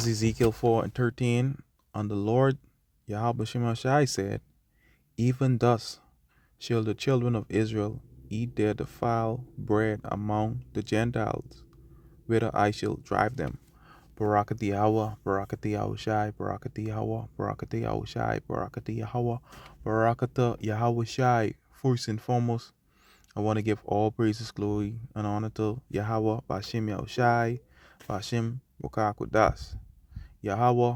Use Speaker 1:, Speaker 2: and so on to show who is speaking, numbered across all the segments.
Speaker 1: is Ezekiel 4:13. And the Lord Yahweh Shemashai said, even thus shall the children of Israel eat their defiled bread among the Gentiles, whither I shall drive them. Barakati Yahweh, Barakati Yahushai, Barakati Yahweh, Barakati Yahushai, Barakati Yahweh, Barakata Yahweh Shai. First and foremost, I want to give all praises, glory, and honor to Yahweh, Bashem Yahushai, Bashem Wakakudas. Yahweh,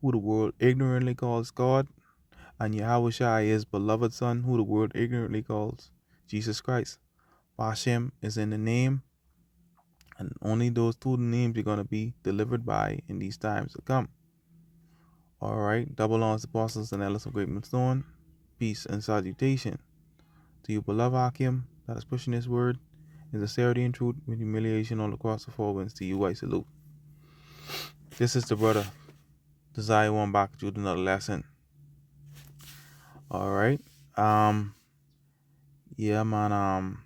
Speaker 1: who the world ignorantly calls God, and Yahweh Shai, his beloved Son, who the world ignorantly calls Jesus Christ. Bashem is in the name, and only those two names are going to be delivered by in these times to come. All right, double honors, apostles, and elders of Great Millstone. Peace and salutation to you, beloved Akim, that is pushing this word in sincerity and truth with humiliation all across the four winds. To you, I salute. This is the brother Desire One back with another lesson. All right. Yeah, man.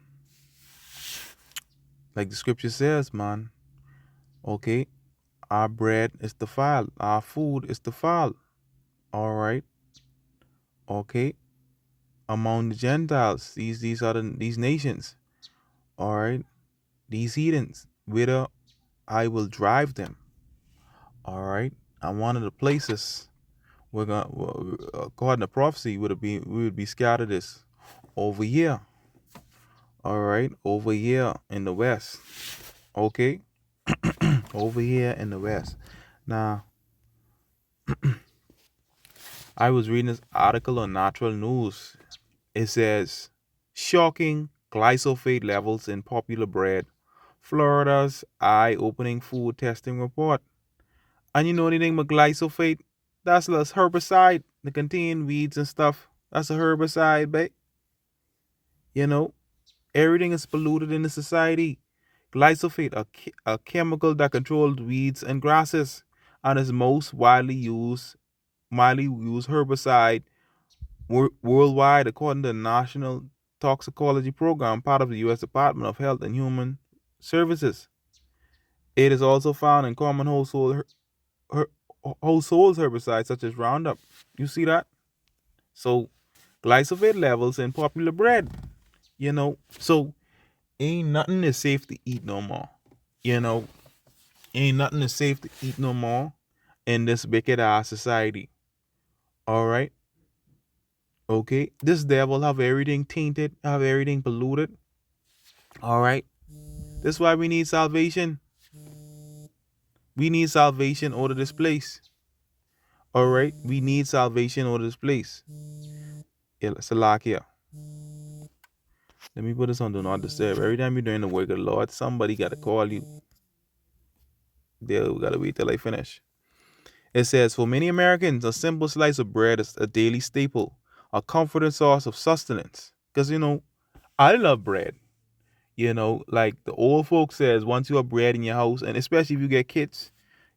Speaker 1: Like the scripture says, man. Okay, our bread is defiled. Our food is defiled. All right. Okay. Among the Gentiles, these nations. All right. These heathens, whither I will drive them. All right. And one of the places we're gonna, according to prophecy, we would be scattered is over here. All right, over here in the west. Okay, over here in the west. Now, I was reading this article on Natural News. It says, shocking glysophate levels in popular bread. Florida's eye-opening food testing report. And you know anything about glysophate? That's a herbicide that contain weeds and stuff. That's a herbicide, babe. You know, everything is polluted in the society. Glysophate, a chemical that controls weeds and grasses, and is most widely used herbicide worldwide, according to the National Toxicology Program, part of the U.S. Department of Health and Human Services. It is also found in common household herbicides such as Roundup. You see that? So, glyphosate levels in popular bread. So ain't nothing is safe to eat no more. Ain't nothing is safe to eat no more in this wicked ass society. All right. Okay. This devil have everything tainted, have everything polluted. All right. That's why we need salvation. We need salvation out of this place. All right. We need salvation out of this place. Salakia. Let me put this on Do Not Disturb. Every time you're doing the work of the Lord, somebody got to call you. We got to wait till I finish. It says, for many Americans, a simple slice of bread is a daily staple, a comforting source of sustenance. Because, I love bread. Like the old folks says, once you have bread in your house, and especially if you get kids,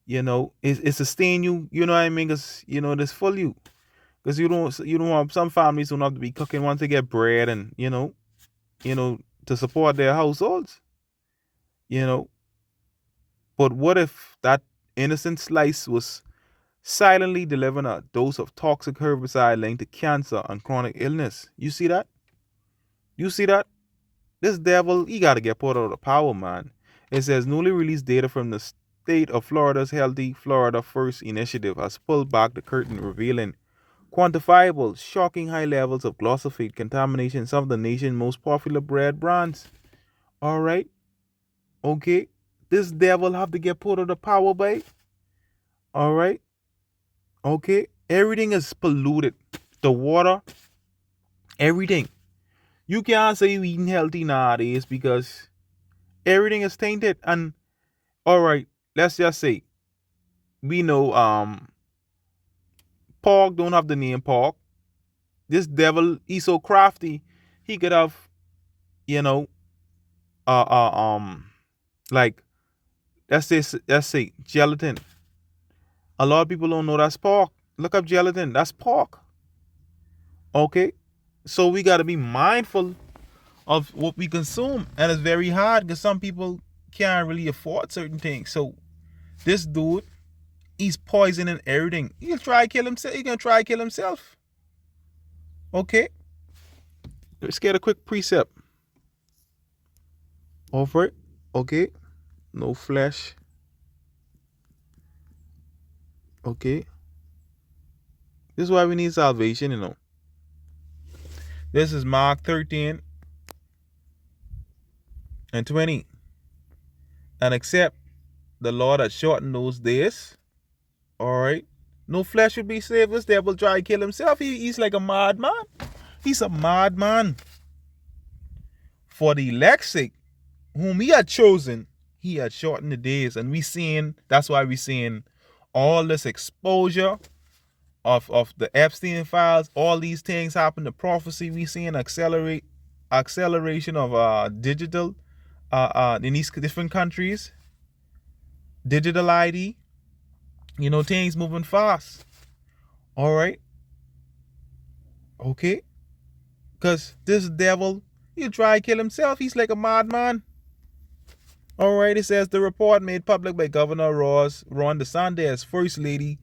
Speaker 1: it sustain you, you know what I mean? Because, this full you. Because you don't have, some families don't have to be cooking once they get bread and, to support their households. But what if that innocent slice was silently delivering a dose of toxic herbicide linked to cancer and chronic illness? You see that? This devil, he got to get put out of the power, man. It says newly released data from the state of Florida's Healthy Florida First initiative has pulled back the curtain, revealing quantifiable, shocking high levels of glyphosate contamination in some of the nation's most popular bread brands. All right. Okay. This devil have to get put out of the power, babe. All right. Okay. Everything is polluted. The water, everything. You can't say you eating healthy nowadays because everything is tainted. And all right, let's just say we know pork don't have the name pork. This devil, he's so crafty, he could have, like let's say gelatin. A lot of people don't know that's pork. Look up gelatin. That's pork. Okay? So we got to be mindful of what we consume. And it's very hard because some people can't really afford certain things. So this dude, He's poisoning everything. He'll try to kill himself. He's gonna try to kill himself. Okay? Let's get a quick precept. Offer it. Okay? No flesh. Okay? This is why we need salvation, you know. This is Mark 13 and 20. And except the Lord had shortened those days, all right, no flesh would be saved. This devil try to kill himself. He's like a madman. He's a madman. For the elect's sake, whom he had chosen, he had shortened the days. And that's why we seeing all this exposure of the Epstein files, all these things happen, the prophecy we seeing acceleration of digital in these different countries, digital ID, things moving fast. All right. Okay. Because this devil, he'll try to kill himself. He's like a madman. All right. It says the report made public by Governor Ron DeSantis, First Lady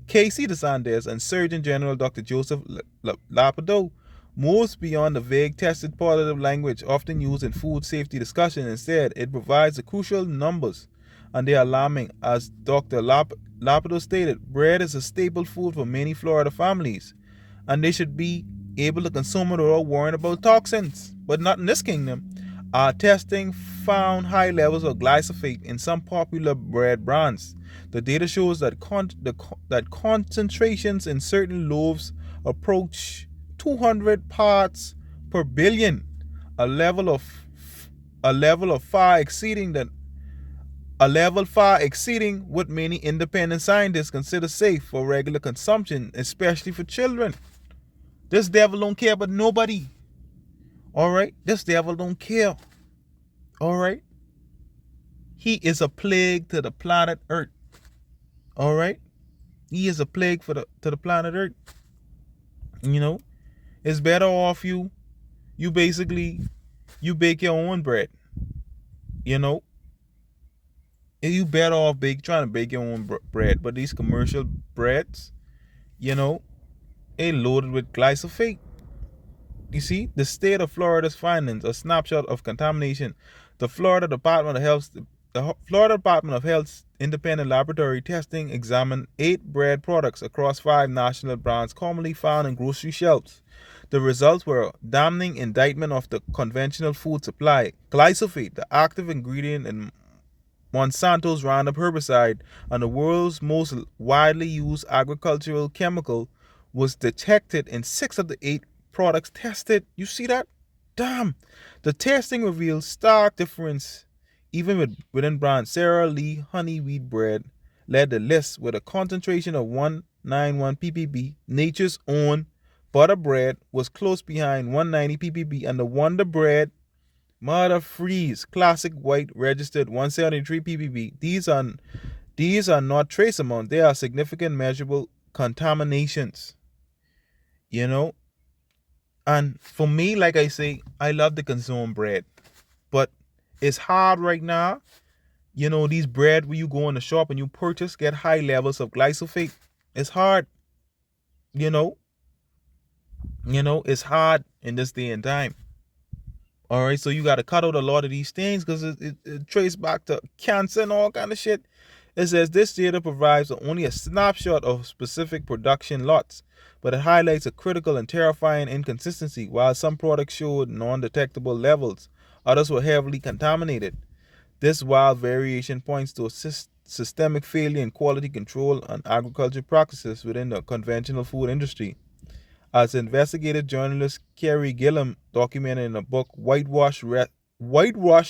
Speaker 1: Casey DeSantis, and Surgeon General Dr. Joseph Ladapo moves beyond the vague tested positive language often used in food safety discussion. Instead, it provides the crucial numbers, and they are alarming. As Dr. Ladapo stated, bread is a staple food for many Florida families, and they should be able to consume it without worrying about toxins. But not in this kingdom. Our testing found high levels of glysophate in some popular bread brands. The data shows that that concentrations in certain loaves approach 200 parts per billion, a level far exceeding what many independent scientists consider safe for regular consumption, especially for children. This devil don't care about nobody. All right, this devil don't care. All right, he is a plague to the planet Earth. All right, he is a plague to the planet Earth. It's better off you bake your own bread. You better off trying to bake your own bread. But these commercial breads, they loaded with glysophate. You see, the state of Florida's findings, a snapshot of contamination. The Florida Department of Health's independent laboratory testing examined 8 bread products across 5 national brands commonly found in grocery shelves. The results were a damning indictment of the conventional food supply. Glysophate, the active ingredient in Monsanto's Roundup herbicide and the world's most widely used agricultural chemical, was detected in 6 of the 8 products tested. You see that? Damn. The testing revealed stark difference even within brands. Sara Lee honey wheat bread led the list with a concentration of 191 ppb. Nature's Own butter bread was close behind 190 ppb, and the Wonder Bread Mother Freeze Classic White registered 173 ppb. These are not trace amounts. They are significant measurable contaminations. And for me, like I say, I love to consume bread. But it's hard right now. These bread where you go in the shop and you purchase get high levels of glysophate. It's hard. It's hard in this day and time. All right, so you got to cut out a lot of these things because it traces back to cancer and all kind of shit. It says this data provides only a snapshot of specific production lots, but it highlights a critical and terrifying inconsistency. While some products showed non-detectable levels, others were heavily contaminated. This wild variation points to a systemic failure in quality control and agriculture practices within the conventional food industry. As investigative journalist Kerry Gillum documented in the book Whitewash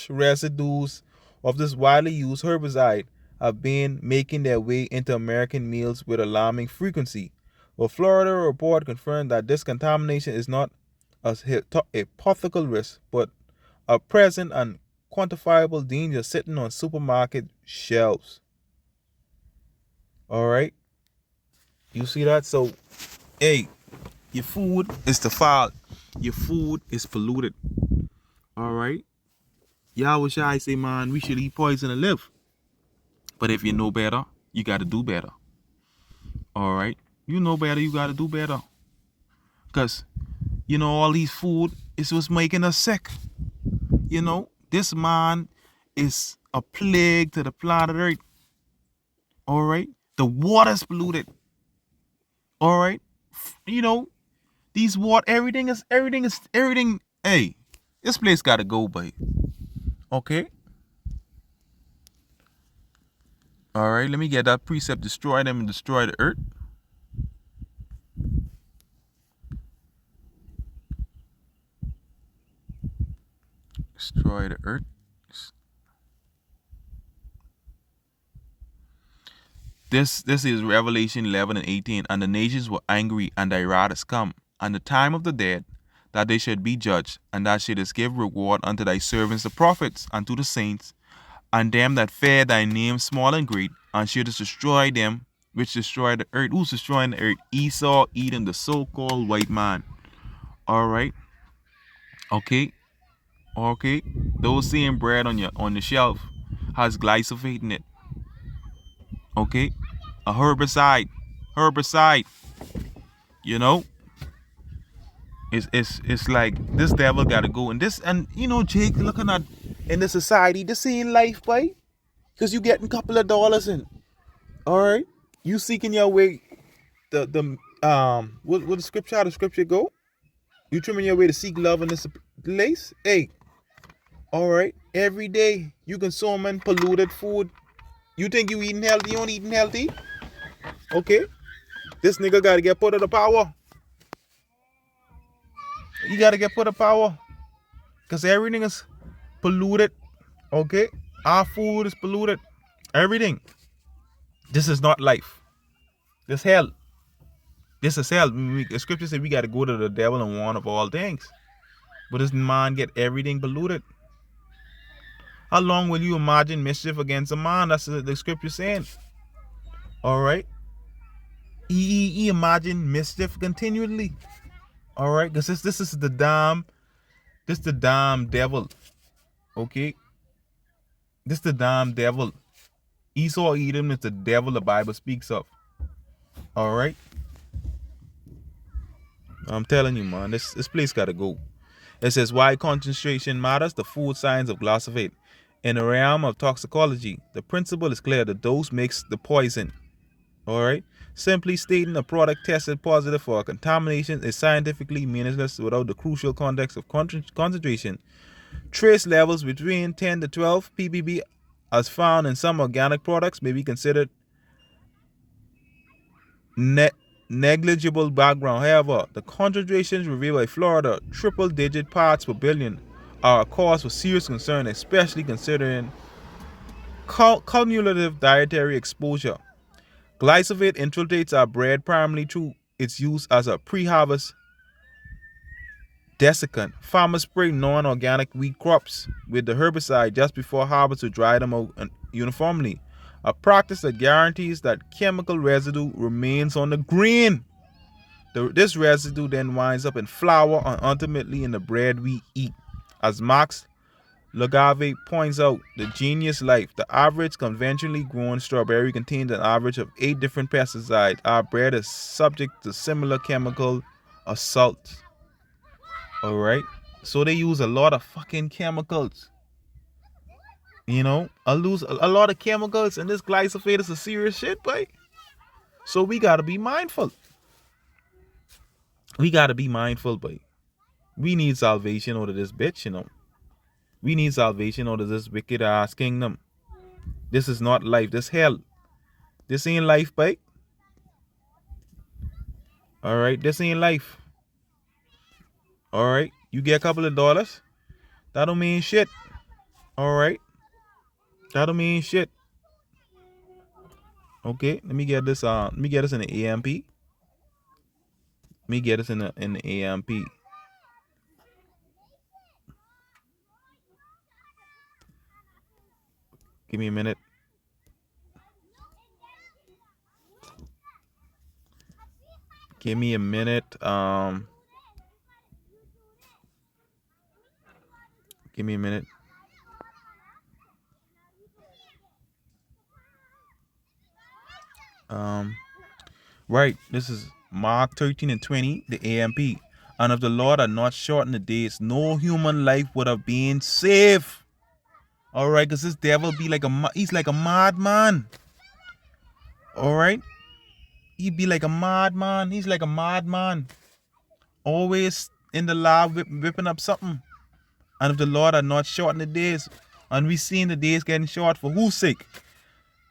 Speaker 1: Residues of this widely used herbicide have been making their way into American meals with alarming frequency. The Florida report confirmed that this contamination is not a hypothetical risk, but a present and quantifiable danger sitting on supermarket shelves. All right, you see that? So, hey, your food is defiled. Your food is polluted. All right, y'all wish I say, man, we should eat poison and live. But if you know better, You got to do better. All right. You know better. You got to do better. Because, all these food is what's making us sick. This man is a plague to the planet Earth. All right. The water's polluted. All right. These water, everything. Hey, this place got to go, babe. Okay. All right. Let me get that precept. Destroy them and destroy the earth. Destroy the earth. This is Revelation 11 and 18. And the nations were angry, and thy wrath is come, and the time of the dead, that they should be judged, and that shouldest give reward unto thy servants the prophets, and to the saints, and them that fear thy name, small and great, and shouldest destroy them which destroy the earth. Who's destroying the earth? Esau, Edom, the so-called white man. All right. Okay. Those same bread on the shelf has glysophate in it. Okay. A herbicide. It's like this devil gotta go. And Jake, looking at in the society, this ain't life, boy. Cause you getting a couple of dollars in. Alright? You seeking your way what the scripture, how the scripture go? You trimming your way to seek love in this place? Hey. Alright. Every day you consuming polluted food. You think you eating healthy, you ain't eating healthy? Okay. This nigga gotta get put out of power. You gotta get put out of power. Cause everything is polluted. Okay? Our food is polluted. Everything. This is not life. This hell. This is hell. The scripture said we gotta go to the devil and warn of all things. But this man get everything polluted. How long will you imagine mischief against a man? That's the scripture saying. Alright? He imagine mischief continually. Alright? Because this is the damn devil. Okay? This the damn devil. Esau, Edom is the devil the Bible speaks of. Alright? I'm telling you, man, this place gotta go. It says why concentration matters, the food science of glysophate. In the realm of toxicology, the principle is clear. The dose makes the poison. Alright? Simply stating a product tested positive for contamination is scientifically meaningless without the crucial context of concentration. Trace levels between 10 to 12 ppb as found in some organic products may be considered negligible background. However, the concentrations revealed by Florida, triple-digit parts per billion, are a cause for serious concern, especially considering cumulative dietary exposure. Glysophate infiltrates our bread primarily through its use as a pre-harvest desiccant. Farmers spray non-organic wheat crops with the herbicide just before harvest to dry them out uniformly, a practice that guarantees that chemical residue remains on the grain. This residue then winds up in flour and ultimately in the bread we eat. As Max Lagave points out, the genius life, the average conventionally grown strawberry contains an average of 8 different pesticides. Our bread is subject to similar chemical assaults. Alright? So they use a lot of fucking chemicals. I lose a lot of chemicals, and this glyphosate is a serious shit, boy. So we gotta be mindful. Boy. We need salvation out of this bitch, We need salvation out of this wicked ass kingdom. This is not life. This hell. This ain't life, boy. Alright, this ain't life. Alright, you get a couple of dollars. That don't mean shit. Alright. That don't mean shit. Okay, let me get this in the AMP. Let me get this in the AMP. Give me a minute. Give me a minute. Give me a minute. Right. This is Mark 13 and 20, the AMP. And if the Lord had not shortened the days, no human life would have been safe. All right, because this devil be like he's like a madman. All right, he'd be like a madman. He's like a madman. Always in the lab whipping up something. And if the Lord had not shortened the days, and we seen the days getting short, for whose sake?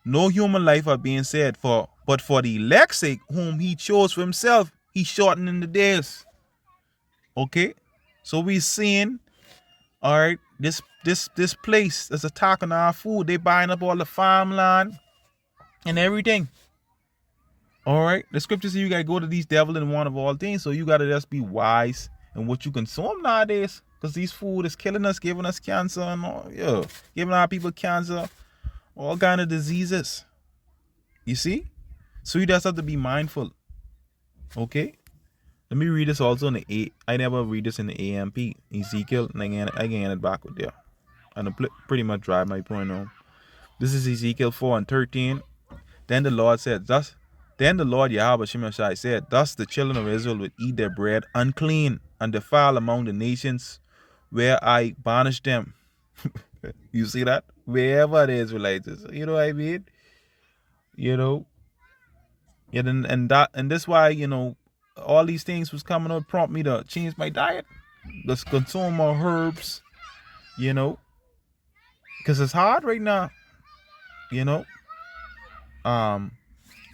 Speaker 1: No human life are being saved, but for the elect's sake, whom he chose for himself, he shortening the days. Okay? So we seeing, all right, this place is attacking our food. They buying up all the farmland and everything. All right? The scripture says you gotta go to these devil and one of all things, so you gotta just be wise in what you consume nowadays. Because these food is killing us, giving us cancer and all, giving our people cancer, all kind of diseases. You see? So you just have to be mindful. Okay? Let me read this also in the A. I never read this in the AMP. Ezekiel, and I can it back with there. And I pretty much drive my point home. This is Ezekiel 4 and 13. Then the Lord said, then the Lord Yahweh Shemashai said, thus the children of Israel would eat their bread unclean and defile among the nations where I banished them. You see that? Wherever the Israelites is. You know what I mean? You know? And that's why, all these things was coming up prompt me to change my diet. Let's consume more herbs, because it's hard right now.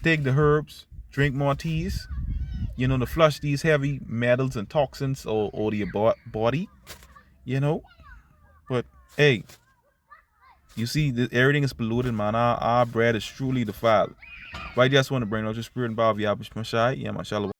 Speaker 1: Take the herbs, drink more teas, to flush these heavy metals and toxins or your body, But hey, you see, everything is polluted, man. Our bread is truly defiled. But I just want to bring out your spirit and power of Yahweh Shai. Yeah, mashallah.